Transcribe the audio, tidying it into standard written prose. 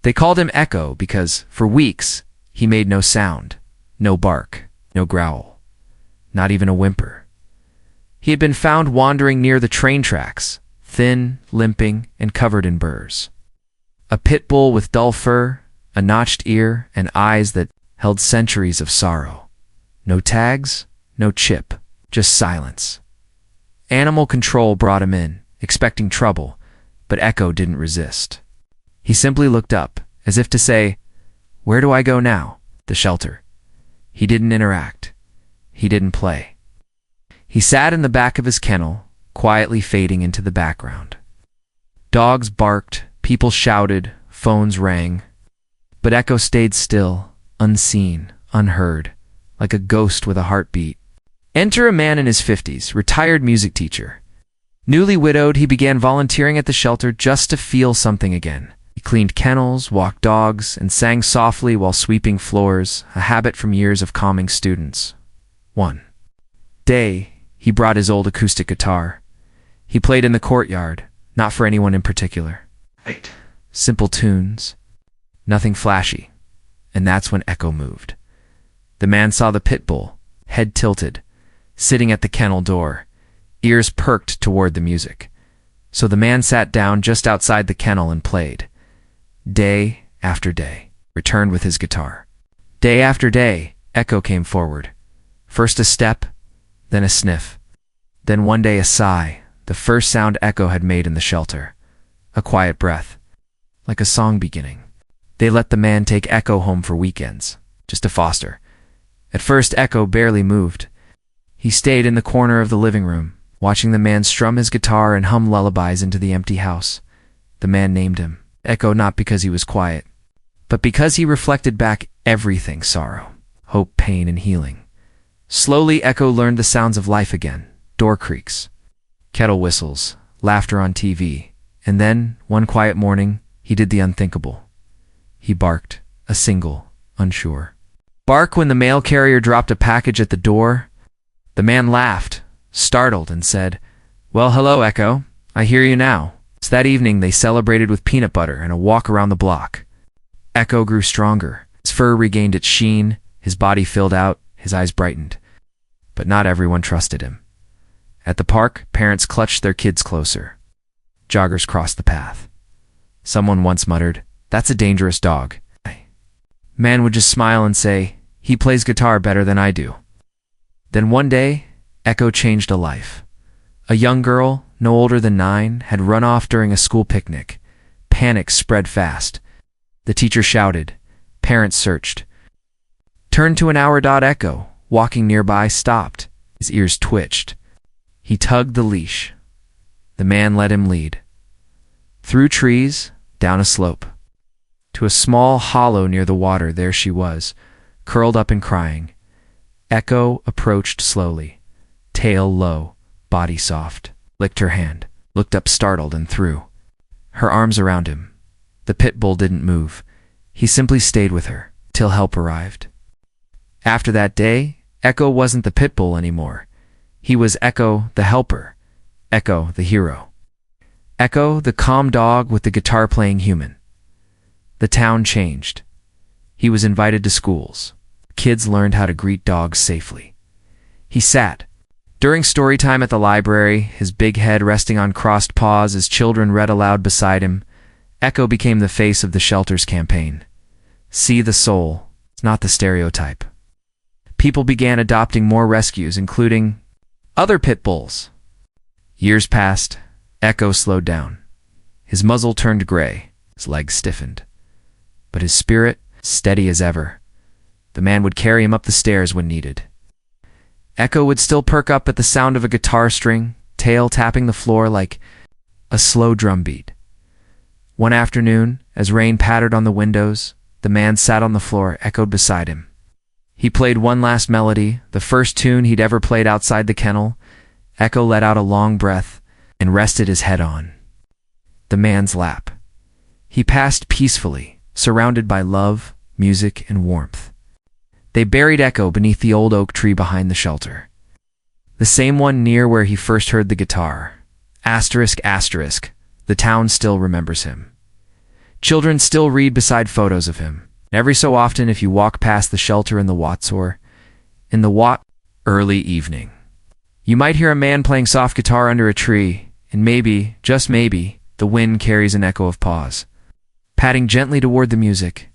They called him Echo because, for weeks, he made no sound, no bark, no growl, not even a whimper. He had been found wandering near the train tracks, thin, limping, and covered in burrs. A pit bull with dull fur, a notched ear, and eyes that held centuries of sorrow. No tags, no chip, just silence. Animal control brought him in, expecting trouble, but Echo didn't resist. He simply looked up, as if to say, "Where do I go now?" The shelter. He didn't interact. He didn't play. He sat in the back of his kennel, quietly fading into the background. Dogs barked, people shouted, phones rang. But Echo stayed still, unseen, unheard, like a ghost with a heartbeat. Enter a man in his 50s, retired music teacher. Newly widowed, he began volunteering at the shelter just to feel something again. He cleaned kennels, walked dogs, and sang softly while sweeping floors, a habit from years of calming students. One day, he brought his old acoustic guitar. He played in the courtyard, not for anyone in particular. Simple tunes, nothing flashy. And that's when Echo moved. The man saw the pit bull, head tilted, sitting at the kennel door, ears perked toward the music. So the man sat down just outside the kennel and played. Day after day, returned with his guitar. Day after day, Echo came forward. First a step, then a sniff. Then one day a sigh, the first sound Echo had made in the shelter. A quiet breath, like a song beginning. They let the man take Echo home for weekends, just to foster. At first, Echo barely moved. He stayed in the corner of the living room, watching the man strum his guitar and hum lullabies into the empty house. The man named him Echo not because he was quiet, but because he reflected back everything: sorrow, hope, pain, and healing. Slowly, Echo learned the sounds of life again: door creaks, kettle whistles, laughter on TV. And then, one quiet morning, he did the unthinkable. He barked, a single, unsure bark when the mail carrier dropped a package at the door. The man laughed, startled, and said, "Well, hello, Echo. I hear you now." So that evening they celebrated with peanut butter and a walk around the block. Echo grew stronger. His fur regained its sheen, his body filled out, his eyes brightened. But not everyone trusted him. At the park, parents clutched their kids closer. Joggers crossed the path. Someone once muttered, "That's a dangerous dog." Man would just smile and say, "He plays guitar better than I do." Then one day, Echo changed a life. A young girl, no older than 9, had run off during a school picnic. Panic spread fast. The teacher shouted. Parents searched. Turned to an hour-dot Echo, walking nearby, stopped. His ears twitched. He tugged the leash. The man let him lead. Through trees, down a slope. To a small hollow near the water. There she was, curled up and crying. Echo approached slowly, tail low, body soft, licked her hand, looked up startled, and threw her arms around him. The pit bull didn't move. He simply stayed with her till help arrived. After that day, Echo wasn't the pit bull anymore. He was Echo the helper, Echo the hero, Echo the calm dog with the guitar-playing human. The town changed. He was invited to schools. Kids learned how to greet dogs safely. He sat during story time at the library, his big head resting on crossed paws as children read aloud beside him. Echo became the face of the shelter's campaign. See the soul, not the stereotype. People began adopting more rescues, including other pit bulls. Years passed. Echo slowed down. His muzzle turned gray, his legs stiffened. But his spirit, steady as ever. The man would carry him up the stairs when needed. Echo would still perk up at the sound of a guitar string, tail tapping the floor like a slow drum beat. One afternoon, as rain pattered on the windows, the man sat on the floor, echoed beside him. He played one last melody, the first tune he'd ever played outside the kennel. Echo let out a long breath and rested his head on the man's lap. He passed peacefully, surrounded by love, music, and warmth. They buried Echo beneath the old oak tree behind the shelter. The same one near where he first heard the guitar. ***, the town still remembers him. Children still read beside photos of him. Every so often, if you walk past the shelter in the Wattsor, in the early evening, you might hear a man playing soft guitar under a tree, and maybe, just maybe, the wind carries an echo of paws, patting gently toward the music.